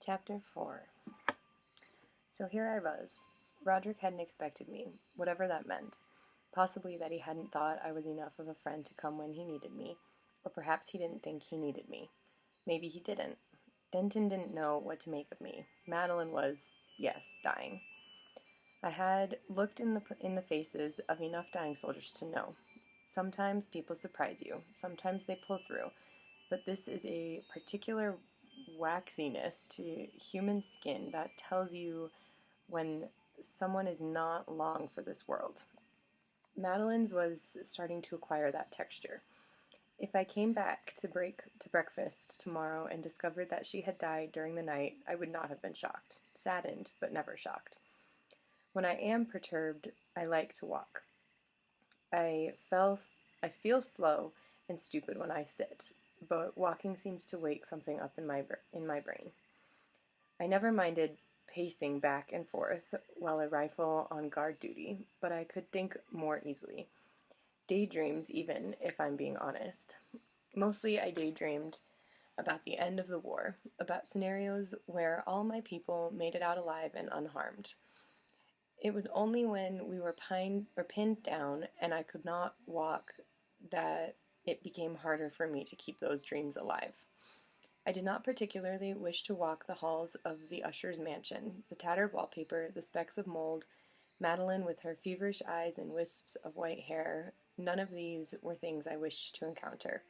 Chapter 4. So here I was. Roderick hadn't expected me, whatever that meant. Possibly that he hadn't thought I was enough of a friend to come when he needed me, or perhaps he didn't think he needed me. Maybe he didn't. Denton didn't know what to make of me. Madeline was, yes, dying. I had looked in the faces of enough dying soldiers to know. Sometimes people surprise you. Sometimes they pull through. But this is a particular waxiness to human skin that tells you when someone is not long for this world. Madeline's was starting to acquire that texture. If I came back to breakfast tomorrow and discovered that she had died during the night, I would not have been shocked. Saddened, but never shocked. When I am perturbed, I like to walk. I feel slow and stupid when I sit, but walking seems to wake something up in my brain. I never minded pacing back and forth while a rifle on guard duty, but I could think more easily. Daydreams, even, if I'm being honest. Mostly I daydreamed about the end of the war, about scenarios where all my people made it out alive and unharmed. It was only when we were pinned down and I could not walk that it became harder for me to keep those dreams alive. I did not particularly wish to walk the halls of the usher's mansion, the tattered wallpaper, the specks of mold, Madeline with her feverish eyes and wisps of white hair. None of these were things I wished to encounter.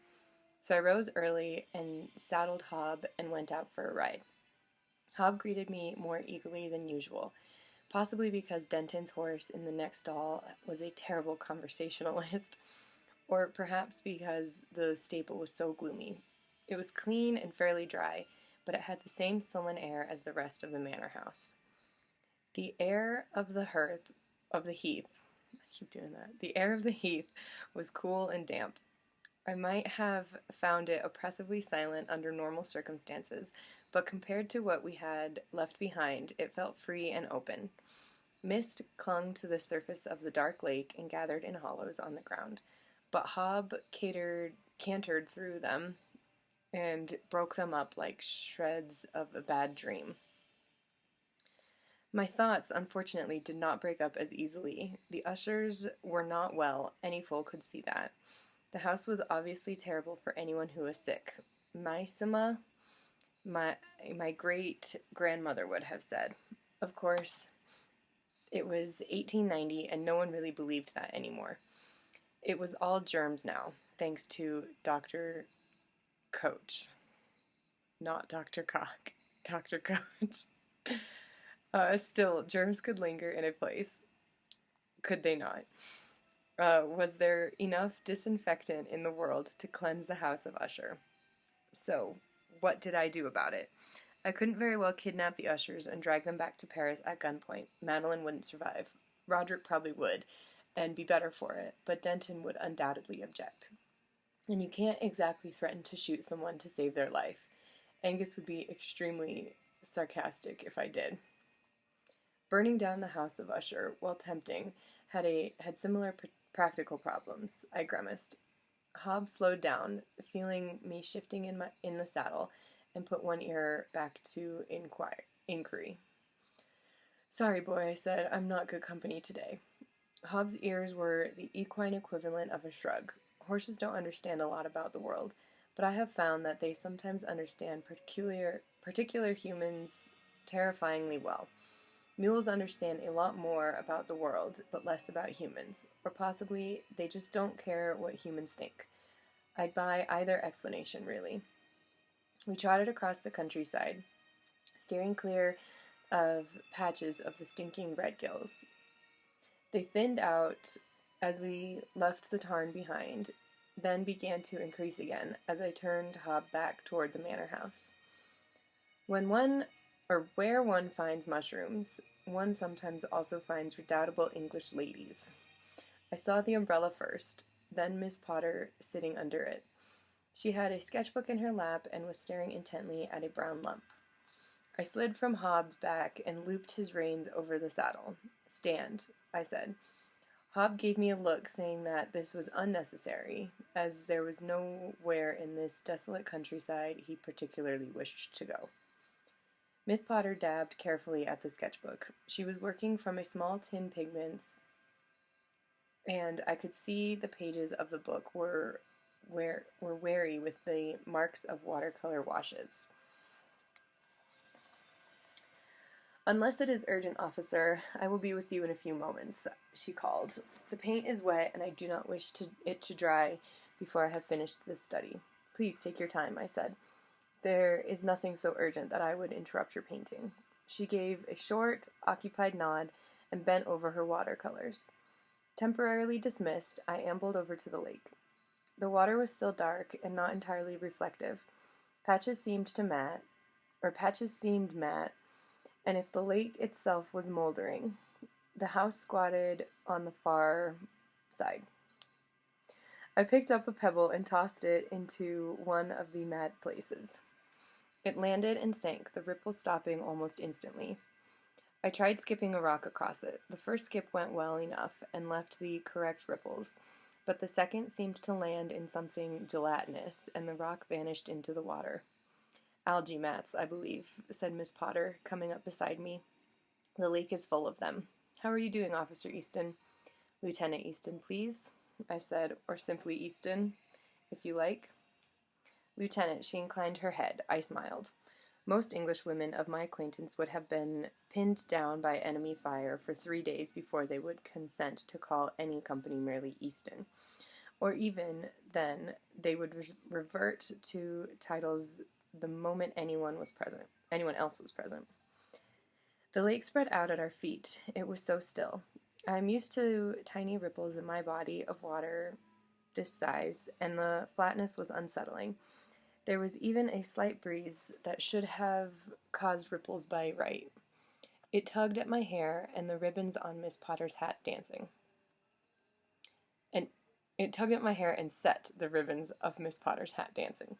So I rose early and saddled Hob and went out for a ride. Hob greeted me more eagerly than usual, possibly because Denton's horse in the next stall was a terrible conversationalist, or perhaps because the stable was so gloomy. It was clean and fairly dry, but it had the same sullen air as the rest of the manor house. The air of the heath was cool and damp. I might have found it oppressively silent under normal circumstances, but compared to what we had left behind, it felt free and open. Mist clung to the surface of the dark lake and gathered in hollows on the ground, but Hob cantered through them and broke them up like shreds of a bad dream. My thoughts, unfortunately, did not break up as easily. The ushers were not well, any fool could see that. The house was obviously terrible for anyone who was sick. Maisima, my great-grandmother would have said. Of course, it was 1890, and no one really believed that anymore. It was all germs now, thanks to Dr. Coach. Not Dr. Cock. Dr. Coach. Still, germs could linger in a place. Could they not? Was there enough disinfectant in the world to cleanse the house of Usher? So, what did I do about it? I couldn't very well kidnap the ushers and drag them back to Paris at gunpoint. Madeline wouldn't survive. Roderick probably would, and be better for it, but Denton would undoubtedly object. And you can't exactly threaten to shoot someone to save their life. Angus would be extremely sarcastic if I did. Burning down the house of Usher, while tempting, had similar practical problems. I grimaced. Hob slowed down, feeling me shifting in the saddle, and put one ear back to inquiry. "Sorry, boy," I said. "I'm not good company today." Hob's ears were the equine equivalent of a shrug. Horses don't understand a lot about the world, but I have found that they sometimes understand particular humans terrifyingly well. Mules understand a lot more about the world, but less about humans, or possibly they just don't care what humans think. I'd buy either explanation, really. We trotted across the countryside, steering clear of patches of the stinking red gills. They thinned out as we left the tarn behind, then began to increase again as I turned Hob back toward the manor house. Where one finds mushrooms, one sometimes also finds redoubtable English ladies. I saw the umbrella first, then Miss Potter sitting under it. She had a sketchbook in her lap and was staring intently at a brown lump. I slid from Hob's back and looped his reins over the saddle. "Stand," I said. Hob gave me a look saying that this was unnecessary, as there was nowhere in this desolate countryside he particularly wished to go. Miss Potter dabbed carefully at the sketchbook. She was working from a small tin pigments, and I could see the pages of the book were wary with the marks of watercolor washes. "Unless it is urgent, officer, I will be with you in a few moments," she called. "The paint is wet, and I do not wish it to dry before I have finished this study." "Please take your time," I said. "There is nothing so urgent that I would interrupt your painting." She gave a short, occupied nod and bent over her watercolors. Temporarily dismissed, I ambled over to the lake. The water was still dark and not entirely reflective. Patches seemed matte, and if the lake itself was moldering, the house squatted on the far side. I picked up a pebble and tossed it into one of the mad places. It landed and sank, the ripples stopping almost instantly. I tried skipping a rock across it. The first skip went well enough and left the correct ripples, but the second seemed to land in something gelatinous, and the rock vanished into the water. "Algae mats, I believe," said Miss Potter, coming up beside me. "The lake is full of them. How are you doing, Officer Easton?" "Lieutenant Easton, please," I said, "or simply Easton, if you like." "Lieutenant," she inclined her head. I smiled. Most Englishwomen of my acquaintance would have been pinned down by enemy fire for 3 days before they would consent to call any company merely Easton. Or even then, they would revert to titles the moment anyone else was present. The lake spread out at our feet. It was so still. I am used to tiny ripples in my body of water this size, and the flatness was unsettling. There was even a slight breeze that should have caused ripples by right. It tugged at my hair and the ribbons on Miss Potter's hat dancing. It tugged at my hair and set the ribbons of Miss Potter's hat dancing.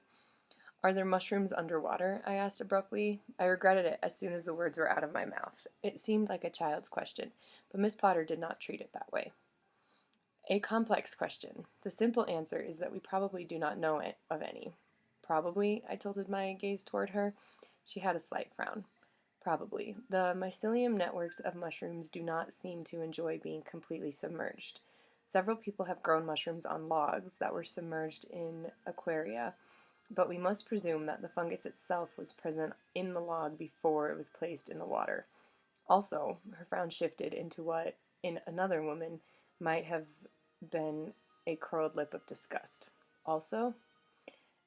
"Are there mushrooms underwater?" I asked abruptly. I regretted it as soon as the words were out of my mouth. It seemed like a child's question, but Miss Potter did not treat it that way. "A complex question. The simple answer is that we probably do not know of any." "Probably?" I tilted my gaze toward her. She had a slight frown. "Probably. The mycelium networks of mushrooms do not seem to enjoy being completely submerged. Several people have grown mushrooms on logs that were submerged in aquaria, but we must presume that the fungus itself was present in the log before it was placed in the water. Also," her frown shifted into what, in another woman, might have been a curled lip of disgust. "Also,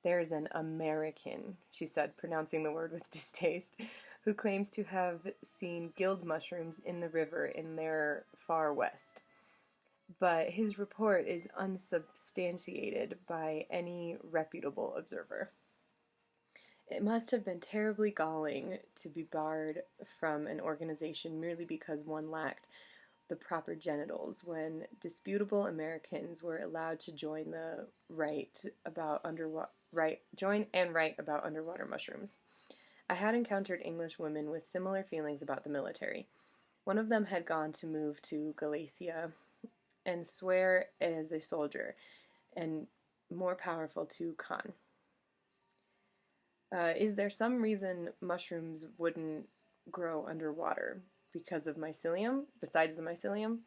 there's an American," she said, pronouncing the word with distaste, "who claims to have seen gill mushrooms in the river in their far west. But his report is unsubstantiated by any reputable observer." It must have been terribly galling to be barred from an organization merely because one lacked the proper genitals, when disputable Americans were allowed to join and write about underwater mushrooms. I had encountered English women with similar feelings about the military. One of them had gone to move to Galicia and swear as a soldier, and more powerful to Khan. "Is there some reason mushrooms wouldn't grow underwater? Because of mycelium? Besides the mycelium?"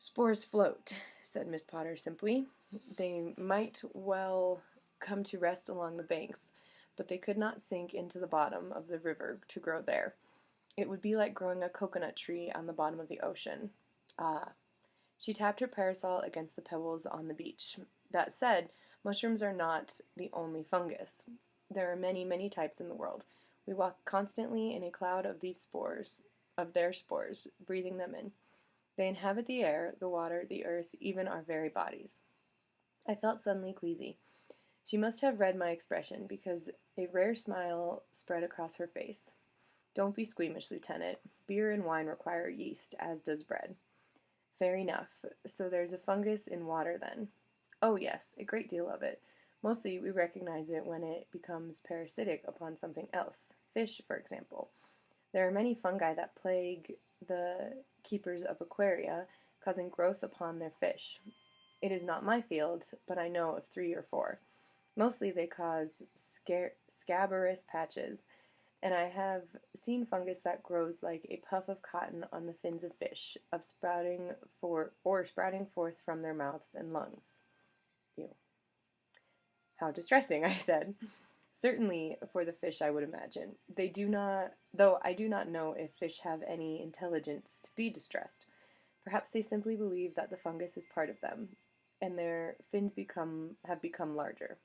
"Spores float," said Miss Potter simply. "They might well come to rest along the banks, but they could not sink into the bottom of the river to grow there. It would be like growing a coconut tree on the bottom of the ocean." "Ah." She tapped her parasol against the pebbles on the beach. "That said, mushrooms are not the only fungus. There are many, many types in the world. We walk constantly in a cloud of their spores, breathing them in. They inhabit the air, the water, the earth, even our very bodies." I felt suddenly queasy. She must have read my expression, because a rare smile spread across her face. "Don't be squeamish, Lieutenant. Beer and wine require yeast, as does bread." "Fair enough. So there's a fungus in water, then?" "Oh, yes, a great deal of it. Mostly we recognize it when it becomes parasitic upon something else. Fish, for example. There are many fungi that plague the keepers of aquaria, causing growth upon their fish. It is not my field, but I know of 3 or 4. Mostly they cause scabrous patches, And I have seen fungus that grows like a puff of cotton on the fins of fish, of sprouting forth from their mouths and lungs. Ew. How distressing, I said. Certainly for the fish, I would imagine. They do not, though I do not know if fish have any intelligence to be distressed. Perhaps they simply believe that the fungus is part of them, and their fins have become larger.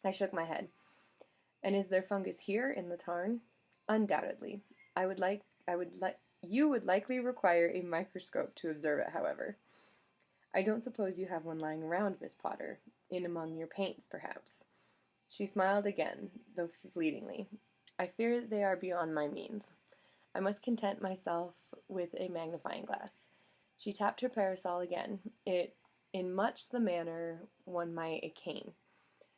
I shook my head. And is there fungus here in the tarn? Undoubtedly. You would likely require a microscope to observe it, however. I don't suppose you have one lying around, Miss Potter. In among your paints, perhaps. She smiled again, though fleetingly. I fear they are beyond my means. I must content myself with a magnifying glass. She tapped her parasol again, it in much the manner one might a cane.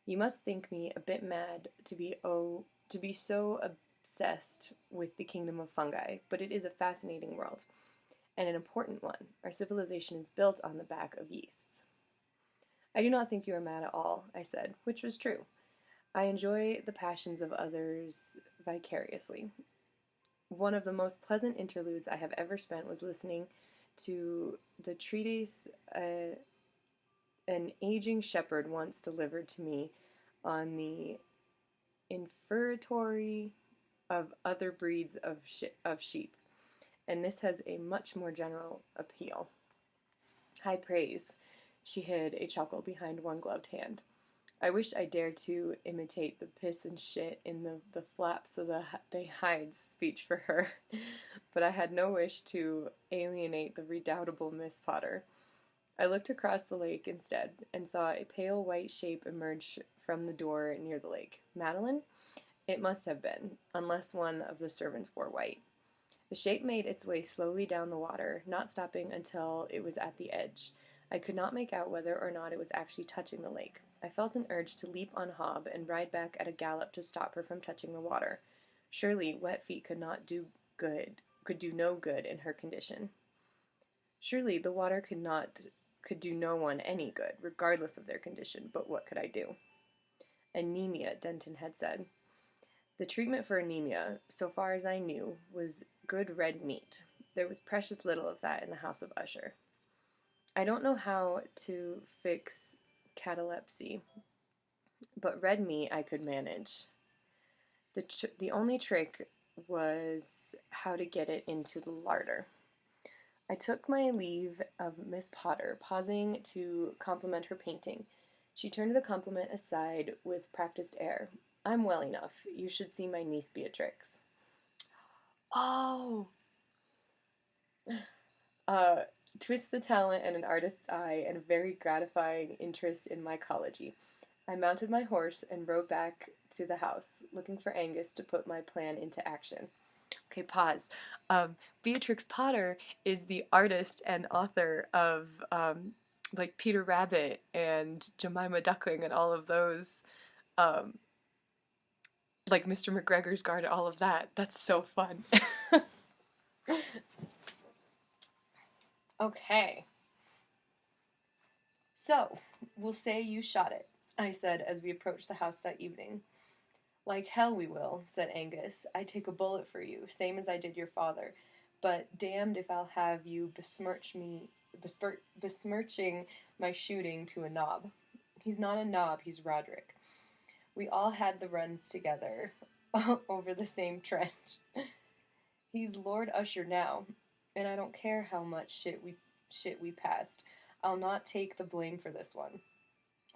You must think me a bit mad to be so obsessed with the kingdom of fungi, but it is a fascinating world, and an important one. Our civilization is built on the back of yeasts. I do not think you are mad at all, I said, which was true. I enjoy the passions of others vicariously. One of the most pleasant interludes I have ever spent was listening to the treatise an aging shepherd once delivered to me on the infertory of other breeds of sheep, and this has a much more general appeal. High praise. She hid a chuckle behind one gloved hand. I wish I dared to imitate the piss and shit in the flaps of the hides speech for her, but I had no wish to alienate the redoubtable Miss Potter. I looked across the lake instead, and saw a pale white shape emerge from the door near the lake. Madeline? It must have been, unless one of the servants wore white. The shape made its way slowly down the water, not stopping until it was at the edge. I could not make out whether or not it was actually touching the lake. I felt an urge to leap on Hob and ride back at a gallop to stop her from touching the water. Surely wet feet could do no good in her condition. Surely the water could do no one any good, regardless of their condition, but what could I do? Anemia, Denton had said. The treatment for anemia, so far as I knew, was good red meat. There was precious little of that in the house of Usher. I don't know how to fix catalepsy, but red meat I could manage. The only trick was how to get it into the larder. I took my leave of Miss Potter, pausing to compliment her painting. She turned the compliment aside with practiced air. I'm well enough. You should see my niece Beatrix. Oh! Twist the talent and an artist's eye and a very gratifying interest in mycology. I mounted my horse and rode back to the house, looking for Angus to put my plan into action. Okay, pause. Beatrix Potter is the artist and author of like Peter Rabbit and Jemima Duckling and all of those, like Mr. McGregor's Garden, all of that. That's so fun. Okay. So, we'll say you shot it, I said as we approached the house that evening. Like hell we will, said Angus. I'd take a bullet for you, same as I did your father, but damned if I'll have you besmirching my shooting to a knob. He's not a knob, he's Roderick. We all had the runs together over the same trench. He's Lord Usher now, and I don't care how much shit we passed. I'll not take the blame for this one.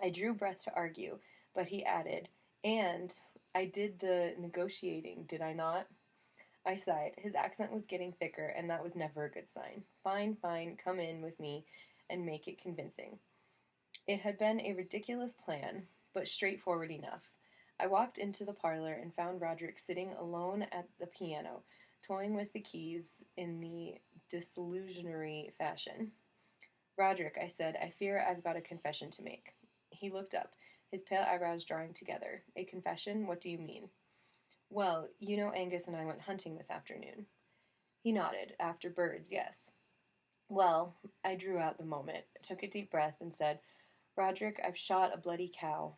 I drew breath to argue, but he added, and I did the negotiating, did I not? I sighed. His accent was getting thicker, and that was never a good sign. Fine, come in with me and make it convincing. It had been a ridiculous plan, but straightforward enough. I walked into the parlor and found Roderick sitting alone at the piano, toying with the keys in the disillusionary fashion. Roderick, I said, I fear I've got a confession to make. He looked up, his pale eyebrows drawing together. A confession? What do you mean? Well, you know Angus and I went hunting this afternoon. He nodded. After birds, yes. Well, I drew out the moment, took a deep breath, and said, Roderick, I've shot a bloody cow.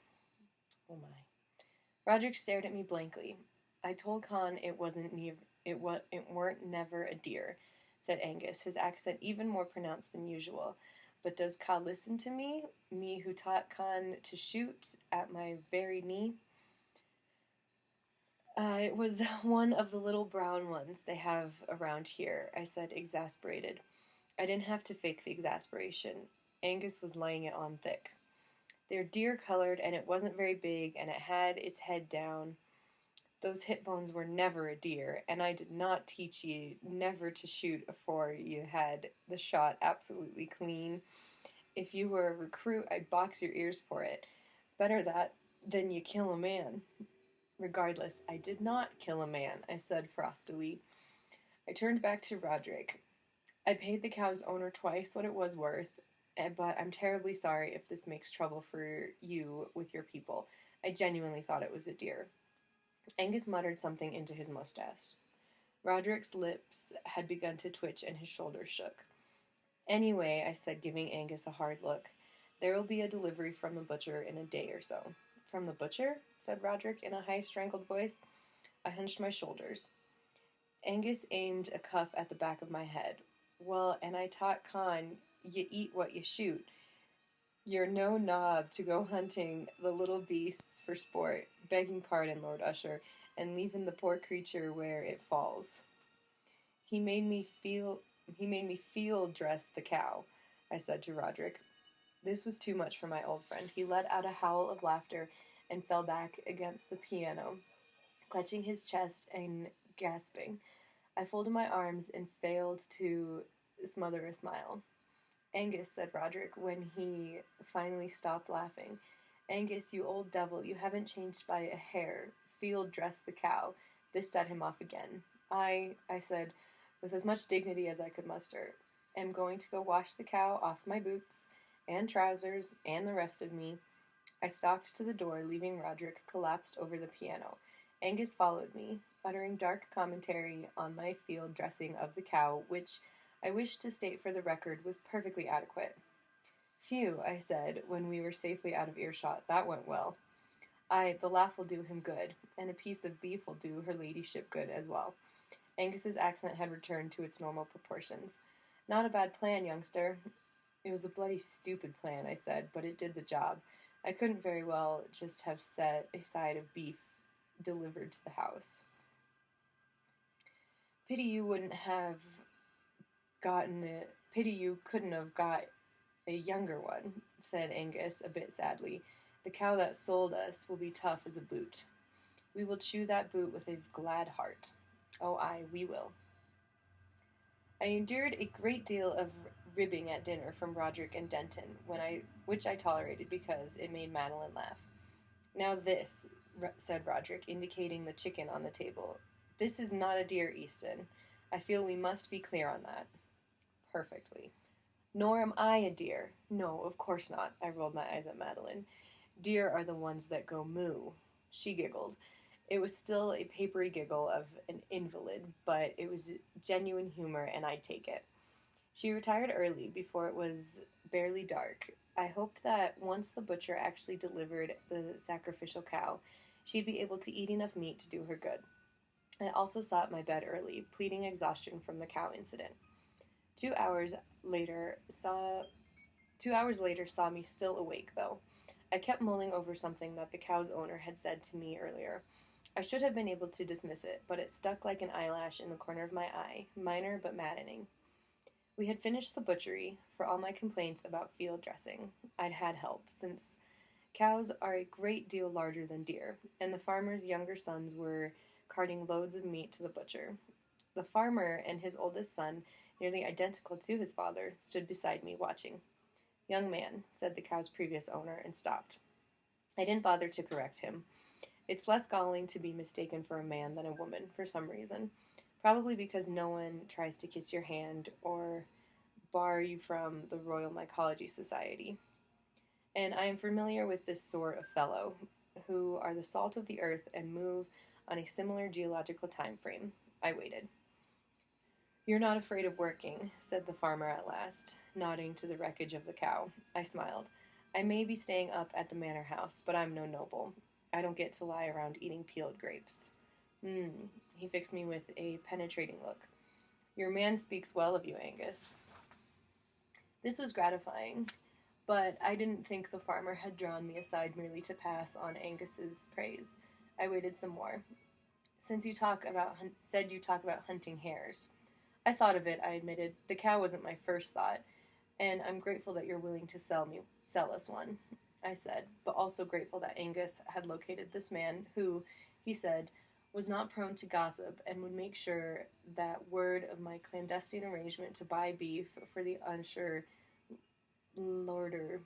Oh my. Roderick stared at me blankly. I told Con it weren't never a deer, said Angus, his accent even more pronounced than usual. But does Ka listen to me? Me who taught Con to shoot at my very knee? It was one of the little brown ones they have around here, I said, exasperated. I didn't have to fake the exasperation. Angus was laying it on thick. They're deer colored, and it wasn't very big, and it had its head down. Those hip bones were never a deer, and I did not teach ye never to shoot afore you had the shot absolutely clean. If you were a recruit, I'd box your ears for it. Better that than you kill a man. Regardless, I did not kill a man, I said frostily. I turned back to Roderick. I paid the cow's owner twice what it was worth, but I'm terribly sorry if this makes trouble for you with your people. I genuinely thought it was a deer. Angus muttered something into his mustache. Roderick's lips had begun to twitch and his shoulders shook. Anyway, I said, giving Angus a hard look, there will be a delivery from the butcher in a day or so. From the butcher? Said Roderick in a high, strangled voice. I hunched my shoulders. Angus aimed a cuff at the back of my head. Well, and I taught Con, you eat what you shoot. You're no knob to go hunting the little beasts for sport, begging pardon, Lord Usher, and leaving the poor creature where it falls. He made me field dress the cow, I said to Roderick. This was too much for my old friend. He let out a howl of laughter and fell back against the piano, clutching his chest and gasping. I folded my arms and failed to smother a smile. Angus, said Roderick when he finally stopped laughing. Angus, you old devil, you haven't changed by a hair. Field dress the cow. This set him off again. I said, with as much dignity as I could muster, am going to go wash the cow off my boots and trousers and the rest of me. I stalked to the door, leaving Roderick collapsed over the piano. Angus followed me, uttering dark commentary on my field dressing of the cow, which I wish to state for the record was perfectly adequate. Phew, I said, when we were safely out of earshot, that went well. Aye, the laugh will do him good, and a piece of beef will do her ladyship good as well. Angus's accent had returned to its normal proportions. Not a bad plan, youngster. It was a bloody stupid plan, I said, but it did the job. I couldn't very well just have set a side of beef delivered to the house. Pity you couldn't have got a younger one, said Angus a bit sadly. The cow that sold us will be tough as a boot. We will chew that boot with a glad heart. Oh, aye, we will. I endured a great deal of ribbing at dinner from Roderick and Denton, which I tolerated because it made Madeline laugh. Now this, said Roderick, indicating the chicken on the table. This is not a deer, Easton. I feel we must be clear on that. Perfectly. Nor am I a deer. No, of course not. I rolled my eyes at Madeline. Deer are the ones that go moo. She giggled. It was still a papery giggle of an invalid, but it was genuine humor, and I'd take it. She retired early, before it was barely dark. I hoped that once the butcher actually delivered the sacrificial cow, she'd be able to eat enough meat to do her good. I also sought my bed early, pleading exhaustion from the cow incident. 2 hours later saw me still awake, though. I kept mulling over something that the cow's owner had said to me earlier. I should have been able to dismiss it, but it stuck like an eyelash in the corner of my eye, minor but maddening. We had finished the butchery. For all my complaints about field dressing, I'd had help, since cows are a great deal larger than deer, and the farmer's younger sons were carting loads of meat to the butcher. The farmer and his oldest son, nearly identical to his father, stood beside me, watching. Young man, said the cow's previous owner, and stopped. I didn't bother to correct him. It's less galling to be mistaken for a man than a woman, for some reason. Probably because no one tries to kiss your hand or bar you from the Royal Mycology Society. And I am familiar with this sort of fellow, who are the salt of the earth and move on a similar geological time frame. I waited. You're not afraid of working, said the farmer at last, nodding to the wreckage of the cow. I smiled. I may be staying up at the manor house, but I'm no noble. I don't get to lie around eating peeled grapes. He fixed me with a penetrating look. Your man speaks well of you, Angus. This was gratifying, but I didn't think the farmer had drawn me aside merely to pass on Angus's praise. I waited some more. Since you said you talk about hunting hares. I thought of it, I admitted. The cow wasn't my first thought, and I'm grateful that you're willing to sell us one, I said, but also grateful that Angus had located this man who, he said, was not prone to gossip and would make sure that word of my clandestine arrangement to buy beef for the unsure lorder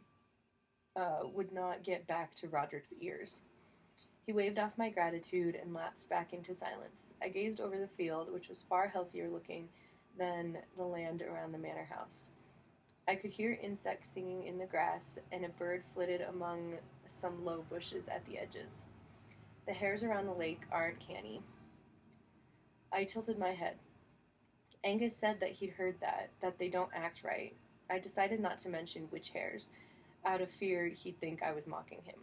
would not get back to Roderick's ears. He waved off my gratitude and lapsed back into silence. I gazed over the field, which was far healthier looking than the land around the manor house. I could hear insects singing in the grass, and a bird flitted among some low bushes at the edges. The hares around the lake aren't canny. I tilted my head. Angus said that he'd heard that they don't act right. I decided not to mention which hares, out of fear he'd think I was mocking him.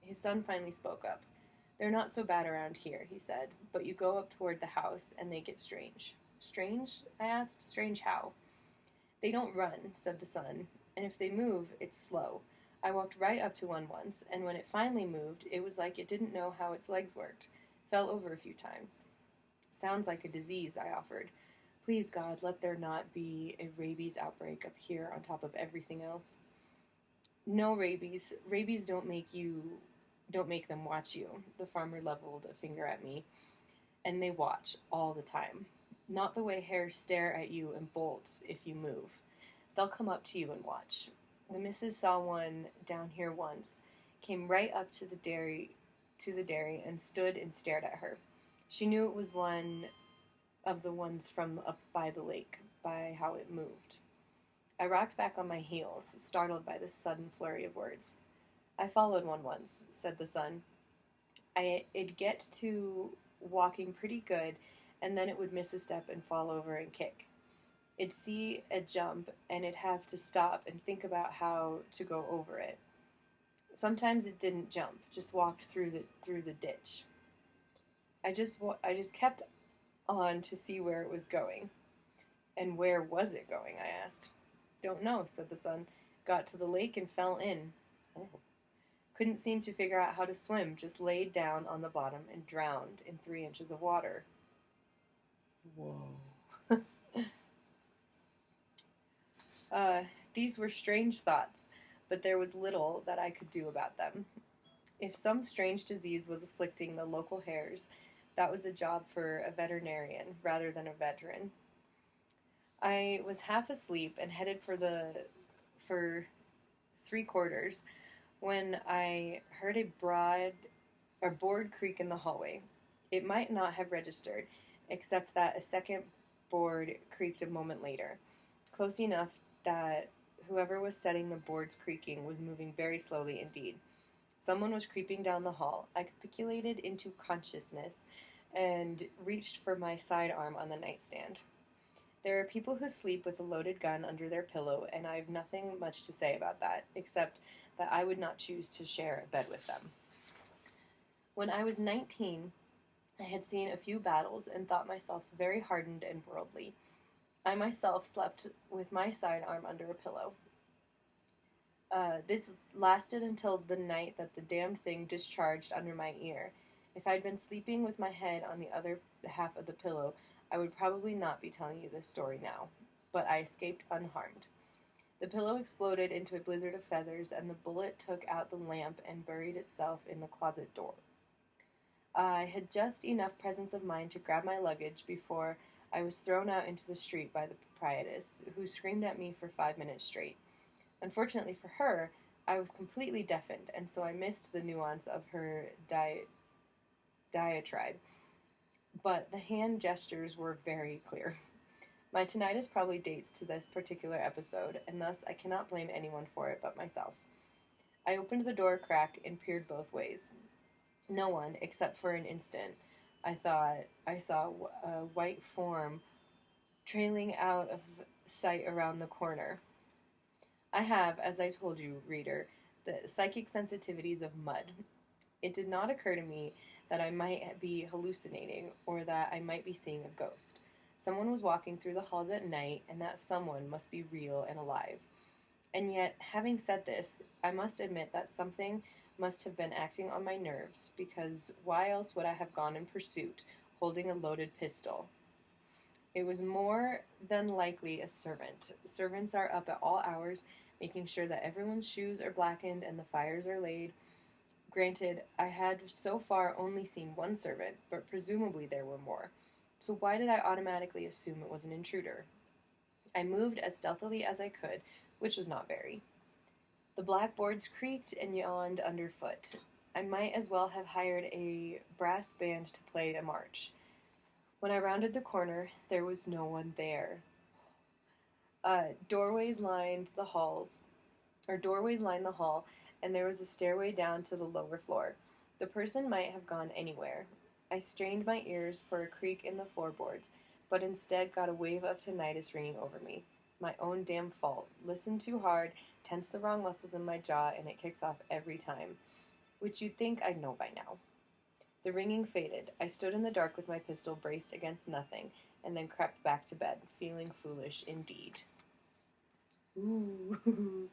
His son finally spoke up. They're not so bad around here, he said, but you go up toward the house and they get strange. Strange? I asked. Strange how? They don't run, said the son, and if they move, it's slow. I walked right up to one once, and when it finally moved, it was like it didn't know how its legs worked. Fell over a few times. Sounds like a disease, I offered. Please, God, let there not be a rabies outbreak up here on top of everything else. No rabies. Rabies don't make them watch you. The farmer leveled a finger at me, and they watch all the time. Not the way hares stare at you and bolt if you move. They'll come up to you and watch. The missus saw one down here once, came right up to the dairy and stood and stared at her. She knew it was one of the ones from up by the lake, by how it moved. I rocked back on my heels, startled by this sudden flurry of words. I followed one once, said the son. It'd get to walking pretty good, and then it would miss a step and fall over and kick. It'd see a jump, and it'd have to stop and think about how to go over it. Sometimes it didn't jump, just walked through the ditch. I just kept on to see where it was going. And where was it going, I asked. Don't know, said the son. Got to the lake and fell in. Oh. Couldn't seem to figure out how to swim, just laid down on the bottom and drowned in 3 inches of water. Whoa. These were strange thoughts, but there was little that I could do about them. If some strange disease was afflicting the local hares, that was a job for a veterinarian rather than a veteran. I was half asleep and headed for 3/4 when I heard a board creak in the hallway. It might not have registered, except that a second board creaked a moment later, close enough that whoever was setting the board's creaking was moving very slowly indeed. Someone was creeping down the hall. I capitulated into consciousness and reached for my sidearm on the nightstand. There are people who sleep with a loaded gun under their pillow, and I've nothing much to say about that, except that I would not choose to share a bed with them. When I was 19, I had seen a few battles and thought myself very hardened and worldly. I myself slept with my sidearm under a pillow. This lasted until the night that the damned thing discharged under my ear. If I'd been sleeping with my head on the other half of the pillow, I would probably not be telling you this story now, but I escaped unharmed. The pillow exploded into a blizzard of feathers, and the bullet took out the lamp and buried itself in the closet door. I had just enough presence of mind to grab my luggage before I was thrown out into the street by the proprietress, who screamed at me for 5 minutes straight. Unfortunately for her, I was completely deafened, and so I missed the nuance of her diatribe. But the hand gestures were very clear. My tinnitus probably dates to this particular episode, and thus I cannot blame anyone for it but myself. I opened the door a crack and peered both ways. No one, except for an instant. I thought I saw a white form trailing out of sight around the corner. I have, as I told you, reader, the psychic sensitivities of mud. It did not occur to me that I might be hallucinating or that I might be seeing a ghost. Someone was walking through the halls at night, and that someone must be real and alive. And yet, having said this, I must admit that something must have been acting on my nerves, because why else would I have gone in pursuit, holding a loaded pistol? It was more than likely a servant. Servants are up at all hours, making sure that everyone's shoes are blackened and the fires are laid. Granted, I had so far only seen one servant, but presumably there were more. So why did I automatically assume it was an intruder? I moved as stealthily as I could, which was not very. The blackboards creaked and yawned underfoot. I might as well have hired a brass band to play a march. When I rounded the corner, there was no one there. Doorways lined the hall, and there was a stairway down to the lower floor. The person might have gone anywhere. I strained my ears for a creak in the floorboards, but instead got a wave of tinnitus ringing over me. My own damn fault. Listen too hard, tense the wrong muscles in my jaw, and it kicks off every time. Which you'd think I'd know by now. The ringing faded. I stood in the dark with my pistol braced against nothing, and then crept back to bed, feeling foolish indeed. Ooh.